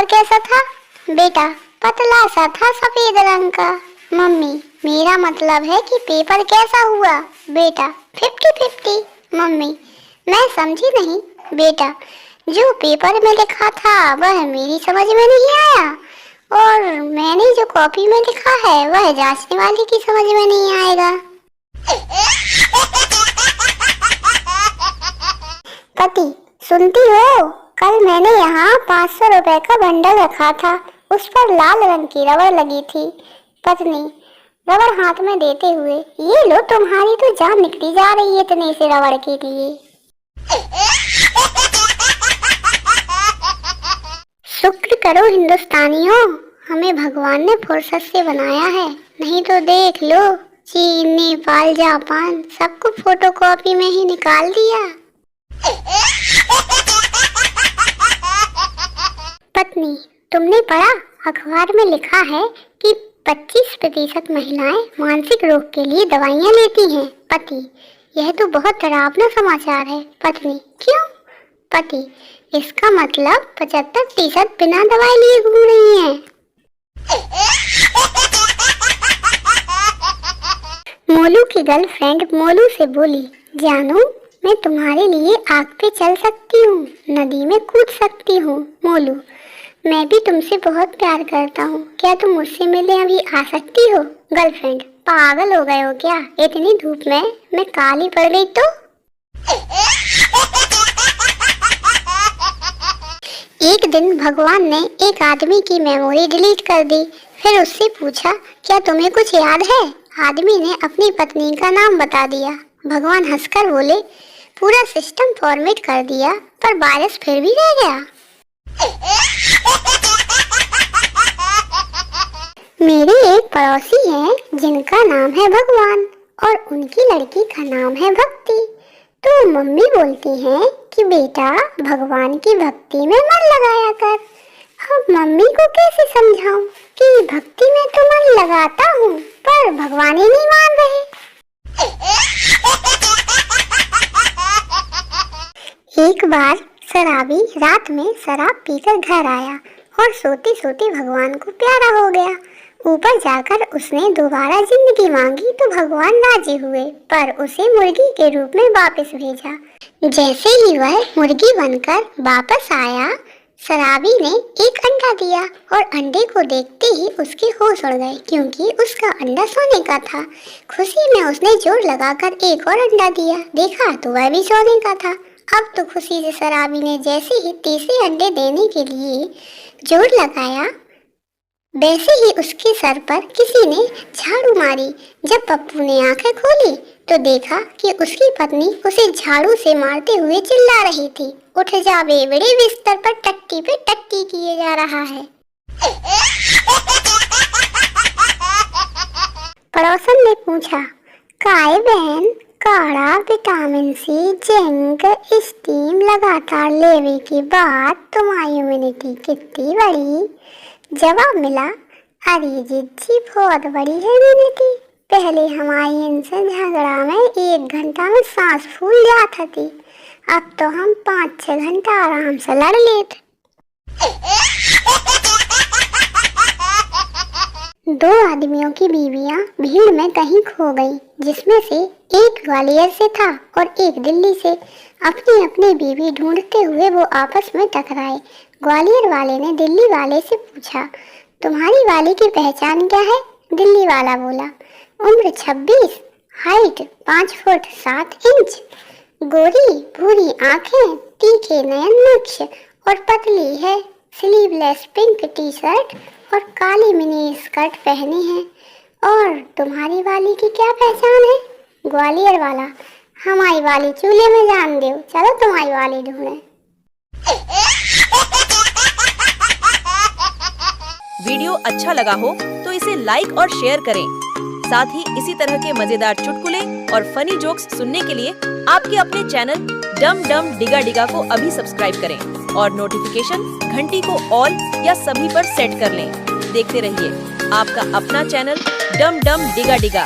Paper कैसा था? बेटा, पतला सा था, सफेद रंग का। मम्मी, मेरा मतलब है कि पेपर कैसा हुआ? बेटा, 50-50। मम्मी, मैं समझी नहीं। बेटा, जो पेपर में लिखा था वह मेरी समझ में नहीं आया, और मैंने जो कॉपी में लिखा है वह जांचने वाले की समझ में नहीं आएगा। पति, सुनती हो? कल मैंने यहाँ 500 रुपए का बंडल रखा था, उस पर लाल रंग की रबड़ लगी थी। पत्नी, रबड़ हाथ में देते हुए, ये लो, तुम्हारी तो जान निकली जा रही है इतने से रबड़ के लिए। शुक्र करो हिंदुस्तानियों, हमें भगवान ने फुर्सत से बनाया है, नहीं तो देख लो, चीन, नेपाल, जापान सबको फोटोकॉपी में ही निकाल दिया। पत्नी, तुमने पढ़ा? अखबार में लिखा है कि 25% महिलाएं मानसिक रोग के लिए दवाइयां लेती हैं। पति, यह तो बहुत डरावना समाचार है। पत्नी, क्यों? पति, इसका मतलब 75% बिना दवाई लिए घूम रही हैं। मोलू की गर्लफ्रेंड मोलू से बोली, जानू, मैं तुम्हारे लिए आग पे चल सकती हूँ, नदी में कूद सकती हूँ। मोलू, मैं भी तुमसे बहुत प्यार करता हूँ, क्या तुम मुझसे मिलने अभी आ सकती हो? गर्लफ्रेंड, पागल हो गए हो क्या? इतनी धूप में मैं काली पड़ गई तो? एक दिन भगवान ने एक आदमी की मेमोरी डिलीट कर दी, फिर उससे पूछा, क्या तुम्हें कुछ याद है? आदमी ने अपनी पत्नी का नाम बता दिया। भगवान हंसकर बोले, पूरा सिस्टम फॉर्मेट कर दिया, पर वायरस फिर भी रह गया। मेरे एक पड़ोसी हैं जिनका नाम है भगवान, और उनकी लड़की का नाम है भक्ति। तो मम्मी बोलती हैं कि बेटा, भगवान की भक्ति में मन लगाया कर। अब मम्मी को कैसे समझाऊं कि भक्ति में तो मन लगाता हूँ, पर भगवान ही नहीं मान रहे। एक बार शराबी रात में शराब पीकर घर आया और सोते सोते भगवान को प्यारा हो गया। ऊपर जाकर उसने दोबारा जिंदगी मांगी तो भगवान राजी हुए, पर उसे मुर्गी के रूप में वापस भेजा। जैसे ही वह मुर्गी बनकर वापस आया, शराबी ने एक अंडा दिया, और अंडे को देखते ही उसके होश उड़ गए, क्योंकि उसका अंडा सोने का था। खुशी में उसने जोर लगाकर एक और अंडा दिया, देखा तो वह भी सोने का था। अब तो खुशी से शराबी ने जैसे ही तीसरे अंडे देने के लिए जोर लगाया, वैसे ही उसके सर पर किसी ने झाड़ू मारी। जब पप्पू ने आंखें खोली तो देखा कि उसकी पत्नी उसे झाड़ू से मारते हुए चिल्ला रही थी, उठ जा बेवड़े, बिस्तर पर टट्टी पे टट्टी किए जा रहा है। पड़ोसन ने पूछा, काय बहन, काढ़ा, विटामिन सी, जिंक, स्टीम लगातार लेने के बाद तुम्हारी इम्यूनिटी कितनी बढ़ी? जवाब मिला, अरे जिज्जी, बहुत बड़ी है इम्यूनिटी। पहले हमारी इनसे झगड़ा में 1 घंटा में सांस फूल जाती थी, अब तो हम 5-6 घंटा आराम से लड़ लेते। 2 आदमियों की बीवियां भीड़ में कहीं खो गईं, जिसमें से एक ग्वालियर से था और एक दिल्ली से। अपनी अपनी बीवी ढूंढते हुए वो आपस में टकराए। ग्वालियर वाले ने दिल्ली वाले से पूछा, तुम्हारी वाली की पहचान क्या है? दिल्ली वाला बोला, उम्र 26, हाइट 5 फुट 7 इंच, गोरी भूरी आंखें, तीखे नयन नक्श और पतली है, स्लीवलेस पिंक टी शर्ट और काली मिनी स्कर्ट पहनी है। और तुम्हारी वाली की क्या पहचान है? ग्वालियर वाला, हमारी वाली चूल्हे में जान दो, चलो तुम्हारी वाली ढूंढे। वीडियो अच्छा लगा हो तो इसे लाइक और शेयर करें। साथ ही इसी तरह के मजेदार चुटकुले और फनी जोक्स सुनने के लिए आपके अपने चैनल डम डम डिगा डिगा को अभी सब्सक्राइब करें और नोटिफिकेशन घंटी को ऑल या सभी पर सेट कर लें। देखते रहिए आपका अपना चैनल डम डम डिगा डिगा।